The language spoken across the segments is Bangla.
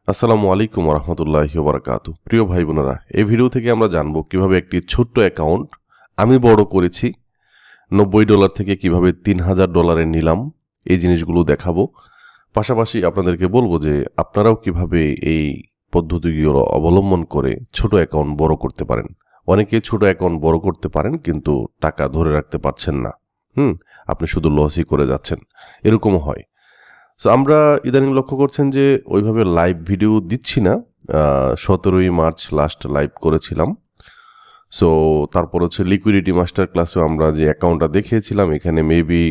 আসসালামু আলাইকুম রহমতুল্লাহি বারাকাতু। প্রিয় ভাই বোনেরা, এই ভিডিও থেকে আমরা জানবো কিভাবে একটি ছোট্ট অ্যাকাউন্ট আমি বড় করেছি, $90 থেকে কিভাবে $3000 নিলাম, এই জিনিসগুলো দেখাবো। পাশাপাশি আপনাদেরকে বলবো যে আপনারাও কিভাবে এই পদ্ধতিগুলো অবলম্বন করে ছোট অ্যাকাউন্ট বড় করতে পারেন। অনেকে ছোট অ্যাকাউন্ট বড় করতে পারেন কিন্তু টাকা ধরে রাখতে পারছেন না। আপনি শুধু লসই করে যাচ্ছেন, এরকমও হয়। সো আমরা ইদানিং লক্ষ্য করছেন যে ওইভাবে লাইভ ভিডিও দিচ্ছি না। 17ই মার্চ লাস্ট লাইভ করেছিলাম। সো তারপর হচ্ছে লিকুইডিটি মাস্টার ক্লাসেও আমরা যে অ্যাকাউন্টটা দেখিয়েছিলাম, এখানে মেবি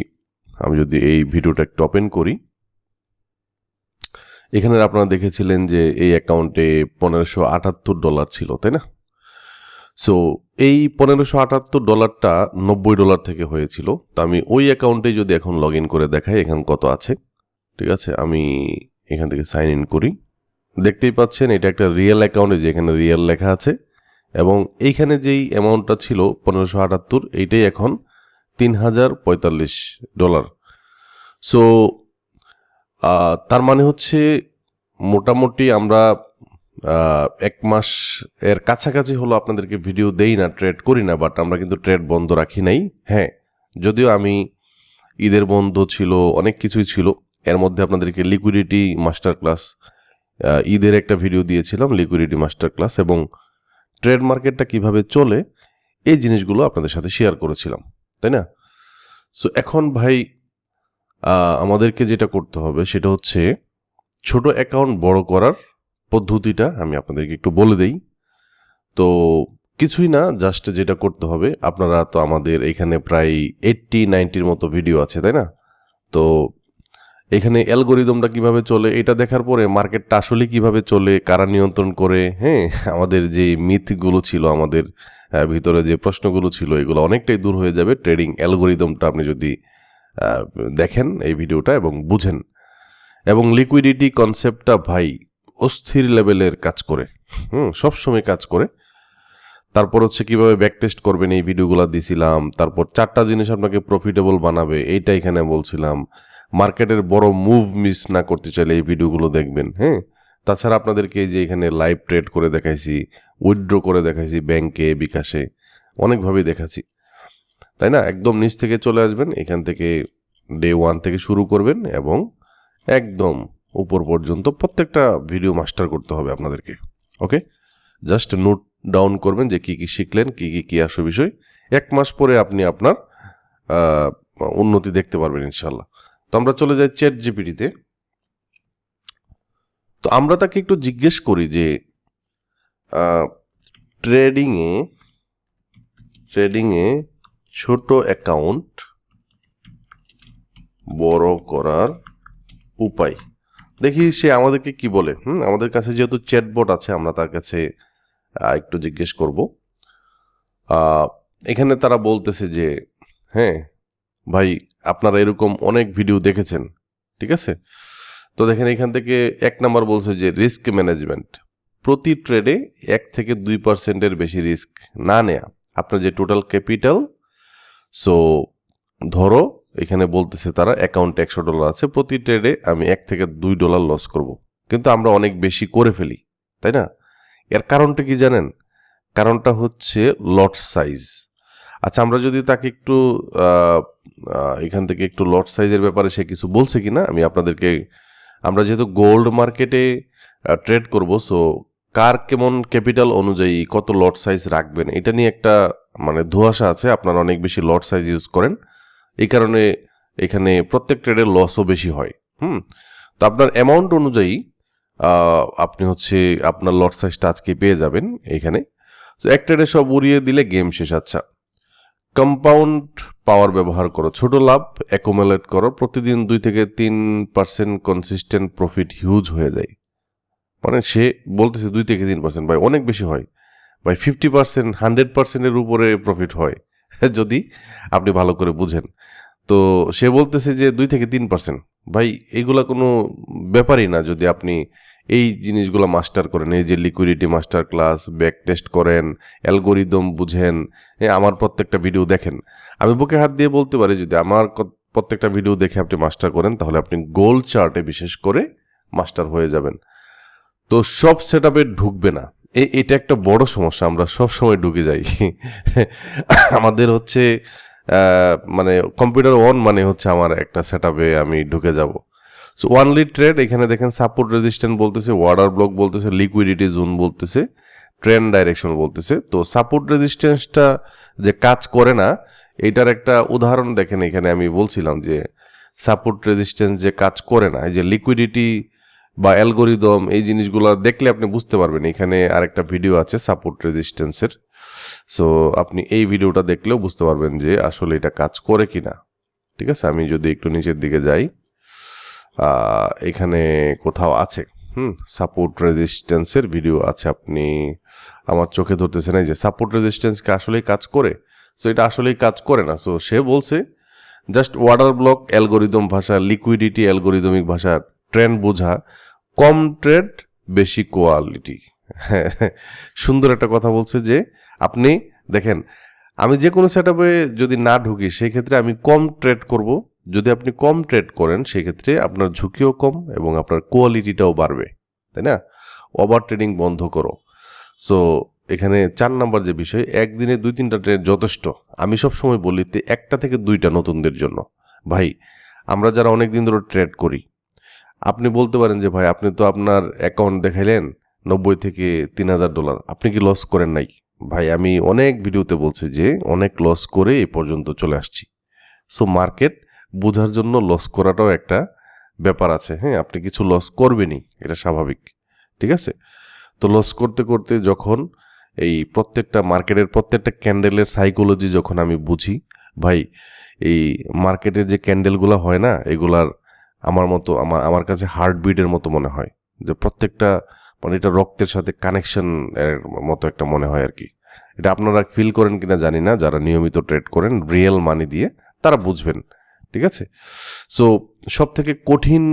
আমি যদি এই ভিডিওটা একটু ওপেন করি, এখানে আপনারা দেখেছিলেন যে এই অ্যাকাউন্টে $1578 ছিল, তাই না? সো এই $1578টা $90 থেকে হয়েছিল। তো আমি ওই অ্যাকাউন্টে যদি এখন লগ ইন করে দেখাই এখানে কত আছে। ঠিক আছে, আমি এখান থেকে সাইন ইন করি। দেখতেই পাচ্ছেন এটা একটা রিয়েল অ্যাকাউন্টে, যে এখানে রিয়েল লেখা আছে, এবং এইখানে যেই অ্যামাউন্টটা ছিল 1578, এইটাই এখন $3045। সো তার মানে হচ্ছে মোটামুটি আমরা 1 মাস এর কাছাকাছি হলো আপনাদেরকে ভিডিও দেই না, ট্রেড করি না, বাট আমরা কিন্তু ট্রেড বন্ধ রাখি নাই। হ্যাঁ, যদিও আমি ঈদের বন্ধ ছিল, অনেক কিছুই ছিল, এর মধ্যে আপনাদেরকে লিকুইডিটি মাস্টার ক্লাস, ঈদের একটা ভিডিও দিয়েছিলাম লিকুইডিটি মাস্টার ক্লাস, এবং ট্রেড মার্কেটটা কিভাবে চলে এই জিনিসগুলো আপনাদের সাথে শেয়ার করেছিলাম, তাই না? সো এখন ভাই আমাদেরকে যেটা করতে হবে সেটা হচ্ছে ছোট অ্যাকাউন্ট বড় করার পদ্ধতিটা আমি আপনাদেরকে একটু বলে দেই। তো কিছুই না, জাস্ট যেটা করতে হবে, আপনারা তো আমাদের এখানে প্রায় 80-90-র মতো ভিডিও আছে, তাই না? তো এখানে অ্যালগোরিদমটা কিভাবে চলে এটা দেখার পরে মার্কেটটা আসলে কিভাবে চলে, কারা নিয়ন্ত্রণ করে, আমাদের যে মিথগুলো ছিল, আমাদের ভিতরে যে প্রশ্নগুলো ছিল, এগুলো অনেকটাই দূর হয়ে যাবে ট্রেডিং অ্যালগোরিদমটা আপনি যদি দেখেন এই ভিডিওটা এবং বুঝেন। এবং লিকুইডিটি কনসেপ্টটা ভাই অস্থির লেভেলের কাজ করে, সবসময় কাজ করে। তারপর হচ্ছে কিভাবে ব্যাক টেস্ট করবেন, এই ভিডিওগুলো দিছিলাম। তারপর 4টা জিনিস আপনাকে প্রফিটেবল বানাবে, এইটা এখানে বলছিলাম। মার্কেটের বড় মুভ মিস না করতে চাইলে এই ভিডিওগুলো দেখবেন। তাছাড়া আপনাদেরকে এই যে এখানে লাইভ ট্রেড করে দেখাইছি, উইথড্র করে দেখাইছি ব্যাংকে, বিকাশে, অনেকভাবেই দেখাচ্ছি, তাই না? একদম নিচ থেকে চলে আসবেন, এখান থেকে ডে 1 থেকে শুরু করবেন এবং একদম উপর পর্যন্ত প্রত্যেকটা ভিডিও মাস্টার করতে হবে আপনাদেরকে। ওকে, জাস্ট নোট ডাউন করবেন যে কী শিখলেন, কী আসল বিষয়। 1 মাস পরে আপনি আপনার উন্নতি দেখতে পারবেন ইনশাল্লাহ। তো আমরা চলে যাই চ্যাট জিপিটিতে। তো আমরা তাকে একটু জিজ্ঞেস করি যে ট্রেডিংয়ে ছোট অ্যাকাউন্ট বড় করার উপায় দেখি সে আমাদেরকে কি বলে। আমাদের কাছে যেহেতু চ্যাটবট আছে, আমরা তার কাছে একটু জিজ্ঞেস করব। এখানে তারা বলতেছে যে ভাই আপনারা এরকম অনেক ভিডিও দেখেছেন, ঠিক আছে? তো দেখেন এখান থেকে 1 নাম্বার বলছে যে রিস্ক ম্যানেজমেন্ট, প্রতি ট্রেডে 1 থেকে 2%-এর বেশি রিস্ক না নেয়া, আপনার যে টোটাল ক্যাপিটাল। সো ধরো এখানে বলতেছে তারা অ্যাকাউন্টে $100 আছে, প্রতি ট্রেডে আমি $1 থেকে $2 লস করব, কিন্তু আমরা অনেক বেশি করে ফেলি, তাই না? এর কারণটা কি জানেন? কারণটা হচ্ছে লট সাইজ। আচ্ছা, আমরা যদি তাকে একটু এখান থেকে একটু লট সাইজের ব্যাপারে সে কিছু বলছে কিনা আমি আপনাদেরকে, আমরা যেহেতু গোল্ড মার্কেটে ট্রেড করব, সো কার কেমন ক্যাপিটাল অনুযায়ী কত লট সাইজ রাখবেন এটা নিয়ে একটা ধোঁয়াশা আছে। আপনারা অনেক বেশি লট সাইজ ইউজ করেন, এই কারণে এখানে প্রত্যেক ট্রেডের লসও বেশি হয়। তো আপনার অ্যামাউন্ট অনুযায়ী আপনি হচ্ছে আপনার লট সাইজটা আজকে পেয়ে যাবেন এখানে। তো এক ট্রেডে সব উড়িয়ে দিলে গেম শেষ। আচ্ছা, কম্পাউন্ড পাওয়ার ব্যবহার করো, ছোট লাভ অ্যাকুমুলেট করো, প্রতিদিন 2 থেকে 3% কনসিস্টেন্ট প্রফিট হিউজ হয়ে যায়। সে বলতেছে 2 থেকে 3%, ভাই অনেক বেশি হয় ভাই। 50%, 100%-এর উপরে প্রফিট হয় যদি আপনি ভালো করে বুঝেন। তো সে বলতেছে যে 2 থেকে 3%, ভাই এগুলা কোনো ব্যাপারই না যদি আপনি এই জিনিসগুলো মাস্টার করেন। এই যে liquidity master class, back test করেন, অ্যালগোরিদম বুঝেন, আমার প্রত্যেকটা ভিডিও দেখেন। আমি বুকে হাত দিয়ে বলতে পারি যদি আমার প্রত্যেকটা ভিডিও দেখে আপনি মাস্টার করেন তাহলে আপনি গোল্ড চার্টে বিশেষ করে মাস্টার হয়ে যাবেন। তো সব সেট আপে ঢুকবে না, এটা একটা বড় সমস্যা। আমরা সব সময় ঢুকে যাই। আমাদের হচ্ছে মানে কম্পিউটার অন মানে হচ্ছে আমার একটা সেট আপে আমি ঢুকে যাব। সো ওয়ানলি ট্রেড, এখানে দেখেন সাপোর্ট রেজিস্ট্যান্ট বলতেছে, ওয়ার্ডার ব্লক বলতেছে, লিকুইডিটি জোন বলতেছে, ট্রেন্ড ডাইরেকশন বলতেছে। তো সাপোর্ট রেজিস্ট্যান্সটা যে কাজ করে না, এটার একটা উদাহরণ দেখেন। এখানে আমি বলছিলাম যে সাপোর্ট রেজিস্ট্যান্স যে কাজ করে না, এই যে লিকুইডিটি বা অ্যালগোরিদম, এই জিনিসগুলো দেখলে আপনি বুঝতে পারবেন। এখানে আরেকটা ভিডিও আছে সাপোর্ট রেজিস্ট্যান্সের। সো আপনি এই ভিডিওটা দেখলেও বুঝতে পারবেন যে আসলে এটা কাজ করে কিনা। ঠিক আছে, আমি যদি একটু নিচের দিকে যাই, এখানে কোথাও আছে সাপোর্ট রেজিস্ট্যান্সের ভিডিও আছে। আপনি আমার চোখে ধরতেছেন এই যে সাপোর্ট রেজিস্ট্যান্সকে আসলেই কাজ করে। সো এটা আসলেই কাজ করে না। সো সে বলছে জাস্ট ওয়াটার ব্লক অ্যালগোরিদম ভাষা, লিকুইডিটি অ্যালগোরিদমিক ভাষা, ট্রেন্ড বোঝা, কম ট্রেড বেশি কোয়ালিটি। হ্যাঁ, সুন্দর একটা কথা বলছে যে আপনি দেখেন, আমি যে কোনো সেট আপে যদি না ঢুকি সেক্ষেত্রে আমি কম ট্রেড করব। যদি আপনি কম ট্রেড করেন সেক্ষেত্রে আপনার ঝুঁকিও কম এবং আপনার কোয়ালিটিটাও বাড়বে, তাই না? ওভার ট্রেডিং বন্ধ করো। সো এখানে 4 নাম্বার যে বিষয়, একদিনে 2-3টা ট্রেড যথেষ্ট। আমি সবসময় বলি 1টা থেকে 2টা নতুনদের জন্য। ভাই, আমরা যারা অনেক দিন ধরে ট্রেড করি, আপনি বলতে পারেন যে ভাই আপনি তো আপনার অ্যাকাউন্ট দেখাইলেন $90 থেকে $3,000, আপনি কি লস করেন নাই? ভাই, আমি অনেক ভিডিওতে বলছি যে অনেক লস করে এ পর্যন্ত চলে আসছি। সো মার্কেট বোঝার জন্য লস করাটাও একটা ব্যাপার আছে। হ্যাঁ, আপনি কিছু লস করবেনই, এটা স্বাভাবিক। ঠিক আছে, তো লস করতে করতে যখন এই প্রত্যেকটা মার্কেটের প্রত্যেকটা ক্যান্ডেলের সাইকোলজি যখন আমি বুঝি, ভাই এই মার্কেটের যে ক্যান্ডেলগুলো হয় না, এগুলার আমার কাছে হার্টবিটের মতো মনে হয়। যে প্রত্যেকটা মানে এটা রক্তের সাথে কানেকশন এর মতো একটা মনে হয় আর কি। এটা আপনারা ফিল করেন কিনা জানি না, যারা নিয়মিত ট্রেড করেন রিয়েল মানি দিয়ে তারা বুঝবেন। ঠিক আছে, সো সব থেকে কঠিন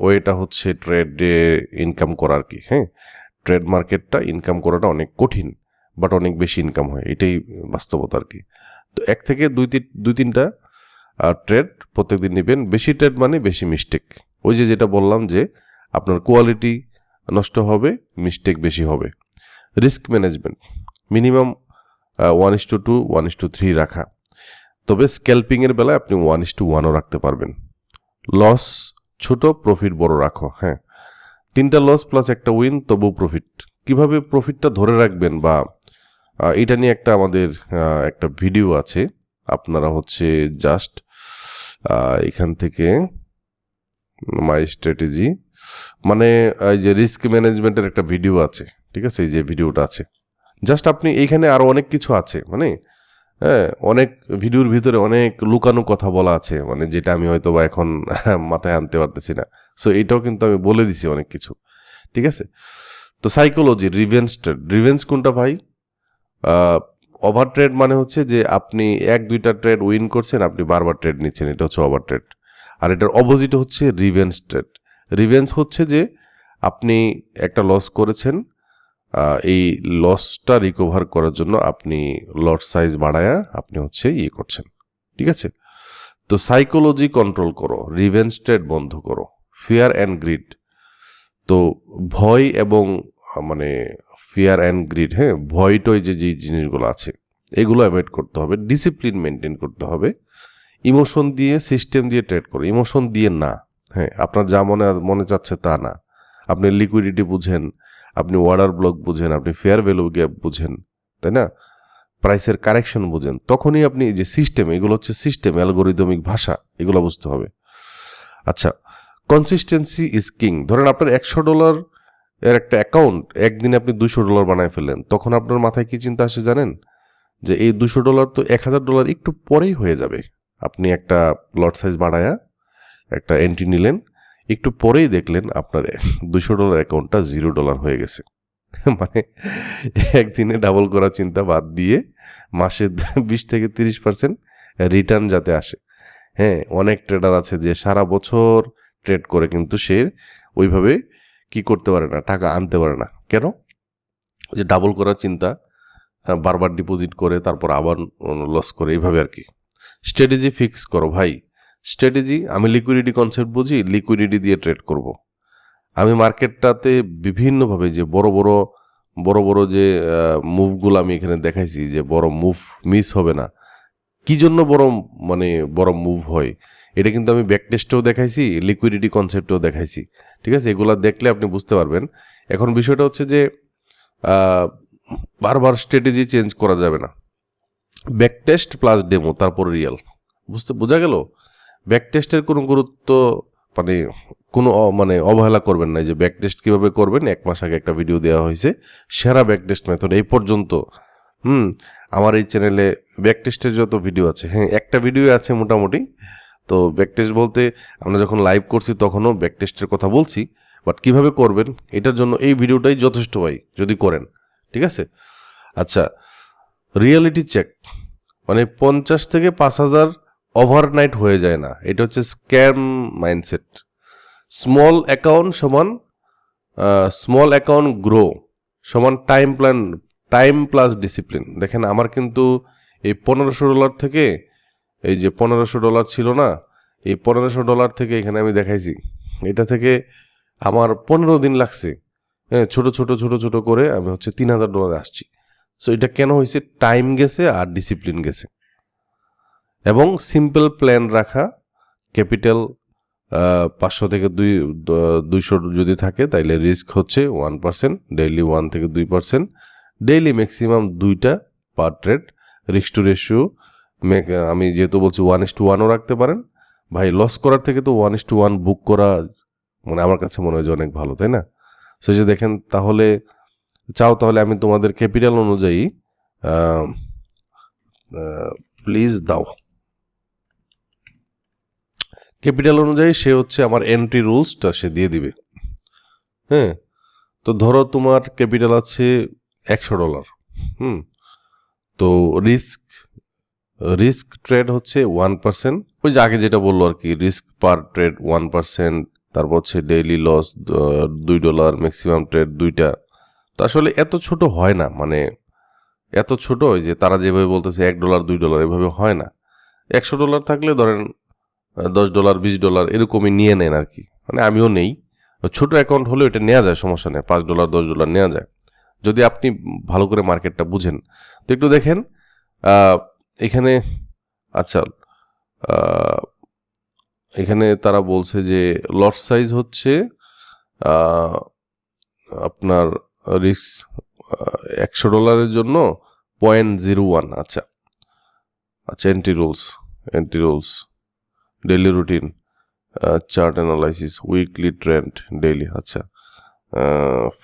ওয়েটা হচ্ছে ট্রেডে ইনকাম করা আর কি। হ্যাঁ, ট্রেড মার্কেটটা ইনকাম করাটা অনেক কঠিন, বাট অনেক বেশি ইনকাম হয়, এটাই বাস্তবতা আর কি। তো 1 থেকে 2-3টা ট্রেড প্রত্যেকদিন নেবেন। বেশি ট্রেড মানে বেশি মিস্টেক। ওই যে যেটা বললাম যে আপনার কোয়ালিটি নষ্ট হবে, মিস্টেক বেশি হবে। রিস্ক ম্যানেজমেন্ট মিনিমাম 1:2, 1:3 রাখা। তবে স্ক্যাল্পিংয়ের বেলায় আপনি 1:1ও রাখতে পারবেন। লস ছোট, প্রফিট বড় রাখো। হ্যাঁ, 3টা লস প্লাস একটা উইন, তবু প্রফিট। কিভাবে প্রফিটটা ধরে রাখবেন বা এটা নিয়ে আমাদের একটা ভিডিও আছে। আপনারা হচ্ছে জাস্ট এখান থেকে মাই স্ট্র্যাটেজি মানে এই যে রিস্ক ম্যানেজমেন্টের একটা ভিডিও আছে। ঠিক আছে, এই যে ভিডিওটা আছে, জাস্ট আপনি এইখানে আরো অনেক কিছু আছে, মানে হ্যাঁ, অনেক ভিডিওর ভিতরে অনেক লুকানো কথা বলা আছে, মানে যেটা আমি হয়তো বা এখন মাথায় আনতে পারতেছি না। সো এটাও কিন্তু আমি বলে দিছি অনেক কিছু। ঠিক আছে, তো সাইকোলজি, রিভেঞ্জ ট্রেড। রিভেঞ্জ কোনটা ভাই? ওভার ট্রেড মানে হচ্ছে যে আপনি 1-2টা ট্রেড উইন করছেন, আপনি বারবার ট্রেড নিচ্ছেন, এটা হচ্ছে ওভার ট্রেড। আর এটার অপোজিট হচ্ছে রিভেঞ্জ ট্রেড। রিভেঞ্জ হচ্ছে যে আপনি একটা লস করেছেন, এই লসটা রিকভার করার জন্য আপনি লট সাইজ বাড়ায়া আপনি হচ্ছে ইয়ে করছেন। ঠিক আছে, তো সাইকোলজি কন্ট্রোল করো, রিভেঞ্জ ট্রেড বন্ধ করো। ফিয়ার অ্যান্ড গ্রিড, তো ভয় এবং মানে ফিয়ার অ্যান্ড গ্রিড, হ্যাঁ, ভয়টয় যে জিনিসগুলো আছে এগুলো অ্যাভয়েড করতে হবে। ডিসিপ্লিন মেনটেন করতে হবে। ইমোশন দিয়ে, সিস্টেম দিয়ে ট্রেড করো, ইমোশন দিয়ে না। হ্যাঁ, আপনার যা মনে চাচ্ছে তা না। আপনি লিকুইডিটি বুঝেন, আপনি অর্ডার ব্লক বুঝেন, আপনি ফেয়ার ভ্যালু গ্যাপ বুঝেন, তাই না? প্রাইসের কারেকশন বুঝেন, তখনই আপনি যে সিস্টেম, এগুলো হচ্ছে সিস্টেম, অ্যালগোরিদমিক ভাষা, এগুলো বুঝতে হবে। আচ্ছা, কনসিস্টেন্সি ইজ কিং। ধরেন আপনার $100 এর একটা অ্যাকাউন্ট, একদিনে আপনি $200 বানায় ফেললেন, তখন আপনার মাথায় কি চিন্তা আসে জানেন? যে এই $200 তো $1,000 একটু পরেই হয়ে যাবে। আপনি একটা লট সাইজ বাড়ায়া একটা এন্ট্রি নিলেন, একটু পরেই দেখলেন আপনার $200 অ্যাকাউন্টটা $0 হয়ে গেছে। মানে একদিনে ডাবল করার চিন্তা বাদ দিয়ে মাসে 20-30% রিটার্ন যাতে আসে। হ্যাঁ, অনেক ট্রেডার আছে যে সারা বছর ট্রেড করে কিন্তু সে ওইভাবে কি করতে পারে না, টাকা আনতে পারে না। কেন? যে ডাবল করার চিন্তা, বারবার ডিপোজিট করে তারপর আবার লস করে, এইভাবে আর কি। স্ট্র্যাটেজি ফিক্স করো ভাই। স্ট্র্যাটেজি, আমি লিকুইডিটি কনসেপ্ট বুঝি, লিকুইডিটি দিয়ে ট্রেড করব। আমি মার্কেটটাতে বিভিন্নভাবে যে বড় বড় যে মুভগুলো আমি এখানে দেখাইছি যে বড় মুভ মিস হবে না, কি জন্য বড় মুভ হয়, এটা কিন্তু আমি ব্যাক টেস্টেও দেখাইছি, লিকুইডিটি কনসেপ্টেও দেখাইছি। ঠিক আছে, এগুলা দেখলে আপনি বুঝতে পারবেন। এখন বিষয়টা হচ্ছে যে বারবার স্ট্র্যাটেজি চেঞ্জ করা যাবে না। ব্যাক টেস্ট প্লাস ডেমো তারপর রিয়েল, বোঝা গেল? ব্যাক টেস্টের কোনো গুরুত্ব কোনো অবহেলা করবেন না। যে ব্যাক টেস্ট কীভাবে করবেন, 1 মাস আগে একটা ভিডিও দেওয়া হয়েছে, সেরা ব্যাক টেস্ট মেথড এই পর্যন্ত। আমার এই চ্যানেলে ব্যাক টেস্টের যত ভিডিও আছে, হ্যাঁ একটা ভিডিও আছে মোটামুটি। তো ব্যাক টেস্ট বলতে আমরা যখন লাইভ করছি তখনও ব্যাক টেস্টের কথা বলছি, বাট কীভাবে করবেন এটার জন্য এই ভিডিওটাই যথেষ্ট ভাই, যদি করেন। ঠিক আছে, আচ্ছা, রিয়েলিটি চেক 50 থেকে 5,000 ওভারনাইট হয়ে যায় না, এটা হচ্ছে scam mindset. Small account grow সমান টাইম প্লাস ডিসিপ্লিন। দেখেন আমার কিন্তু এই $1,500 থেকে, এই যে $1,500 ছিল না, এই $1,500 থেকে এখানে আমি দেখাইছি, এটা থেকে আমার 15 দিন লাগছে। হ্যাঁ, ছোট ছোট করে আমি হচ্ছে $3,000 আসছি। সো এটা কেন হয়েছে? টাইম গেছে আর ডিসিপ্লিন গেছে। এবং সিম্পল প্ল্যান রাখা, ক্যাপিটাল 500 থেকে 200 যদি থাকে তাইলে রিস্ক হচ্ছে 1%, ডেইলি 1 থেকে 2%, ডেইলি ম্যাক্সিমাম 2টা পার ট্রেড। রিস্ক টু রেশিও আমি যেহেতু বলছি 1:1ও রাখতে পারেন। ভাই লস করার থেকে তো 1:1 বুক করা আমার কাছে মনে হয় যে অনেক ভালো, তাই না? সো যে দেখেন, তাহলে আমি তোমাদের ক্যাপিটাল অনুযায়ী প্লিজ দাও, ক্যাপিটাল অনুযায়ী সে হচ্ছে আমার এন্ট্রি রুলসটা সে দিয়ে দিবে। হ্যাঁ, তো ধরো তোমার ক্যাপিটাল আছে $100। তো রিস্ক ট্রেড হচ্ছে 1%, ওই যে আগে যেটা বললো আর কি, রিস্ক পার ট্রেড 1%, তারপর হচ্ছে ডেইলি লস $2, ম্যাক্সিমাম ট্রেড 2টা। তো আসলে এত ছোট হয় না, এত ছোট ওই যে তারা যেভাবে বলতেছে $1, $2 এভাবে হয় না। $100 থাকলে ধরেন $10, $20 এরকমই নিয়ে নেন আর কি। আমিও নেই, ছোট অ্যাকাউন্ট হলেও এটা নেওয়া যায়, সমস্যা নেই, $5, $10 নেওয়া যায় যদি আপনি ভালো করে মার্কেটটা বুঝেন। তো একটু দেখেন এখানে, আচ্ছা এখানে তারা বলছে যে লট সাইজ হচ্ছে আপনার রিস্ক $100 জন্য 0.01। আচ্ছা, entry rules, daily routine, chart analysis, weekly trend, daily. আচ্ছা,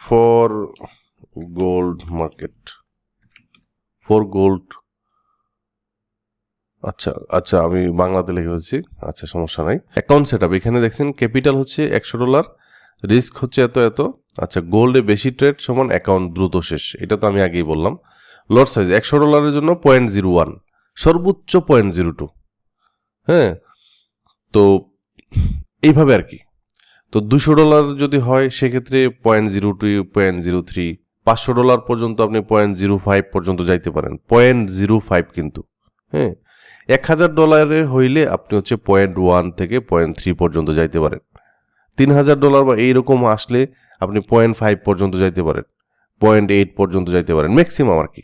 ফর গোল্ড মার্কেট, আচ্ছা আমি বাংলাতে লিখে হচ্ছি, আচ্ছা সমস্যা নাই। অ্যাকাউন্ট সেট আপ, এখানে দেখছেন ক্যাপিটাল হচ্ছে $100, রিস্ক হচ্ছে এত। আচ্ছা, গোল্ডে বেশি ট্রেড সমান অ্যাকাউন্ট দ্রুত শেষ, এটা তো আমি আগেই বললাম। লট সাইজ $100 জন্য 0.01, সর্বোচ্চ 0.02। হ্যাঁ, তো এইভাবে আর কি। তো $200 যদি হয় সেক্ষেত্রে 0.02, 0.03, $500 পর্যন্ত আপনি 0.05 পর্যন্ত যাইতে পারেন, 0.05 কিন্তু। হ্যাঁ, $1,000 হইলে আপনি হচ্ছে 0.1 থেকে 0.3 পর্যন্ত যাইতে পারেন। $3,000 বা এইরকম আসলে আপনি 0.5 পর্যন্ত যাইতে পারেন, 0.8 পর্যন্ত যাইতে পারেন ম্যাক্সিমাম আর কি।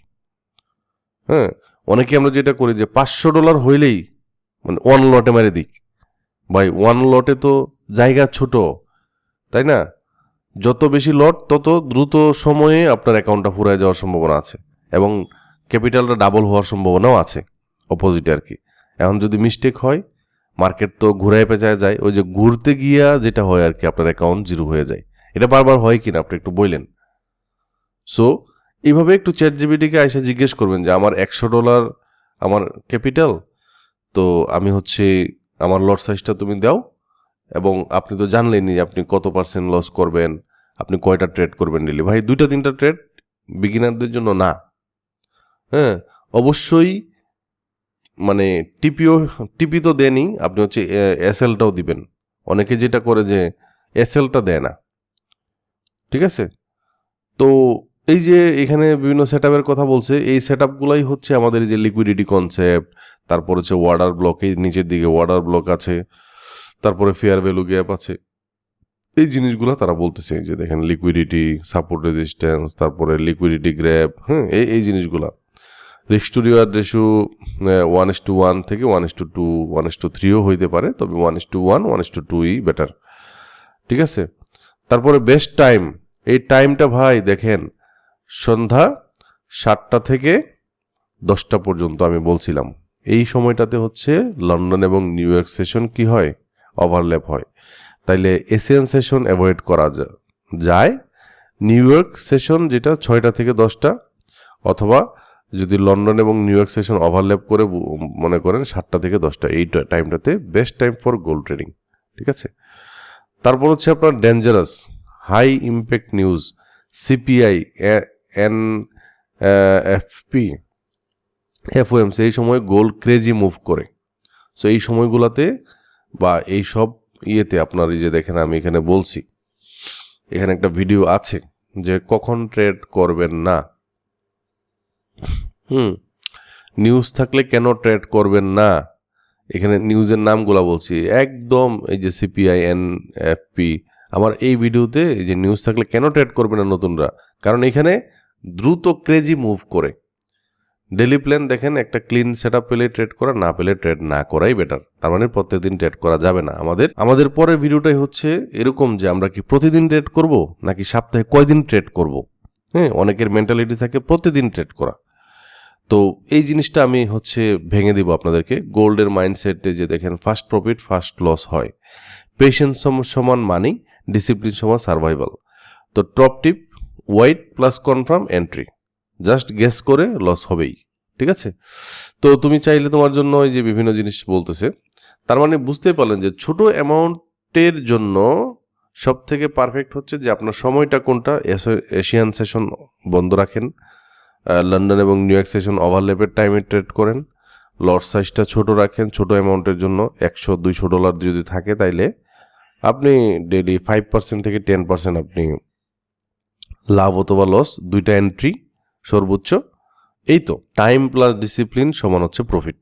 হ্যাঁ, অনেকে আমরা যেটা করি যে $500 হইলেই ওয়ান লটে মেরে দিক। ভাই ওয়ান লটে তো জায়গা ছোট, তাই না? যত বেশি লট তত দ্রুত সময়ে আপনার অ্যাকাউন্টটা ফুরায় যাওয়ার সম্ভাবনা আছে, এবং ক্যাপিটালটা ডাবল হওয়ার সম্ভাবনাও আছে অপোজিটে আর কি। এখন যদি মিস্টেক হয়, মার্কেট তো ঘুরায় পেঁচায় যায়, ওই যে ঘুরতে গিয়া যেটা হয় আর কি, আপনার অ্যাকাউন্ট জিরো হয়ে যায়। এটা বারবার হয় কিনা আপনি একটু বললেন। সো এইভাবে একটু চ্যাট জিপিটিকে এসে জিজ্ঞেস করবেন যে আমার $100 আমার ক্যাপিটাল, তো আমি হচ্ছে আমার লট সাইজটা তুমি দাও, এবং আপনি তো জানলেনই আপনি কত % লস করবেন, আপনি কয়টা ট্রেড করবেন ডেলি। ভাই 2-3টা ট্রেড বিগিনারদের জন্য না। হ্যাঁ, অবশ্যই টিপি তো দেনই, আপনি হচ্ছে এসএলটাও দিবেন। অনেকে যেটা করে যে এসএলটা দেয় না, ঠিক আছে? তো এই যে এখানে বিভিন্ন সেট আপের কথা বলছে, এই সেট আপগুলাই হচ্ছে আমাদের যে লিকুইডিটি কনসেপ্ট, তারপর হচ্ছে ওয়ার্ডার ব্লক, এই নিচের দিকে ওয়ার্ডার ব্লক আছে, তারপরে ফেয়ার ভ্যালু গ্যাপ আছে, এই জিনিসগুলো তারা বলতেছে যে দেখেন লিকুইডিটি, সাপোর্ট রেজিস্ট্যান্স, তারপরে লিকুইডিটি গ্র্যাব, হ্যাঁ এই জিনিসগুলা। রিস্ক টু রিওয়ার্ড রেশিও 1:1 থেকে 1:2, 1:3ও হইতে পারে, তবে 1:1, 1:2ই বেটার। ঠিক আছে, তারপরে বেস্ট টাইম, এই টাইমটা ভাই দেখেন সন্ধ্যা 7টা থেকে 10টা পর্যন্ত আমি বলছিলাম। এই সময়টাতে হচ্ছে লন্ডন এবং নিউ ইয়র্ক সেশন কি হয়, ওভারল্যাপ হয়। তাইলে এশিয়ান সেশন অ্যাভয়েড করা যায়। নিউ ইয়র্ক সেশন যেটা 6টা থেকে 10টা, অথবা যদি লন্ডন এবং নিউ ইয়র্ক সেশন ওভারল্যাপ করে মনে করেন 7টা থেকে 10টা, এই টাইমটাতে best time for gold trading. ঠিক আছে, তারপর হচ্ছে আপনার dangerous high impact news, CPI, NFP, FOMC, এই সময় গোল্ড ক্রেজি মুভ করে। সো এই সময়গুলোতে বা এই সব ইয়েতে আপনার এই যে দেখেন আমি এখানে বলছি, এখানে একটা ভিডিও আছে যে কখন ট্রেড করবেন না। নিউজ থাকলে কেন ট্রেড করবেন না, এখানে নিউজের নামগুলো বলছি একদম, এই যে সিপিআই, এনএফপি, আমার এই ভিডিওতে এই যে নিউজ থাকলে কেন ট্রেড করবে না নতুনরা, কারণ এখানে দ্রুত ক্রেজি মুভ করে। ডেলি প্ল্যান দেখেন, একটা ক্লিন সেট আপ পেলে ট্রেড করা, না পেলে ট্রেড না করাই বেটার। তার মানে প্রত্যেকদিন ট্রেড করা যাবে না। আমাদের পরের ভিডিওটাই হচ্ছে এরকম যে আমরা কি প্রতিদিন ট্রেড করব নাকি সপ্তাহে কয়দিন ট্রেড করব। হ্যাঁ, অনেকের মেন্টালিটি থাকে প্রতিদিন ট্রেড করা। তো এই জিনিসটা আমি হচ্ছে ভেঙে দিব আপনাদেরকে। গোল্ডের মাইন্ডসেটে যে দেখেন ফার্স্ট প্রফিট ফার্স্ট লস হয়, পেশেন্স সমান মানি, ডিসিপ্লিন সমান সার্ভাইভাল। তো top tip, wait plus confirm entry, just guess করে লস হবেই। ঠিক আছে, তো তুমি চাইলে তোমার জন্য এই যে বিভিন্ন জিনিস বলতেছে, তার মানে বুঝতেই পারলেন যে ছোট অ্যামাউন্টের জন্য সব থেকে পারফেক্ট হচ্ছে যে আপনার সময়টা কোনটা। এশিয়ান সেশন বন্ধ রাখেন, লন্ডন এবং নিউ ইয়র্ক সেশন ওভারল্যাপের টাইমে ট্রেড করেন, লট সাইজটা ছোট রাখেন। ছোট অ্যামাউন্টের জন্য $100-200 যদি থাকে তাইলে আপনি ডেইলি 5% থেকে 10% আপনি লাভ অথবা লস, দুইটা এন্ট্রি সর্বোচ্চ। এই তো টাইম প্লাস ডিসিপ্লিন সমান হচ্ছে প্রফিট।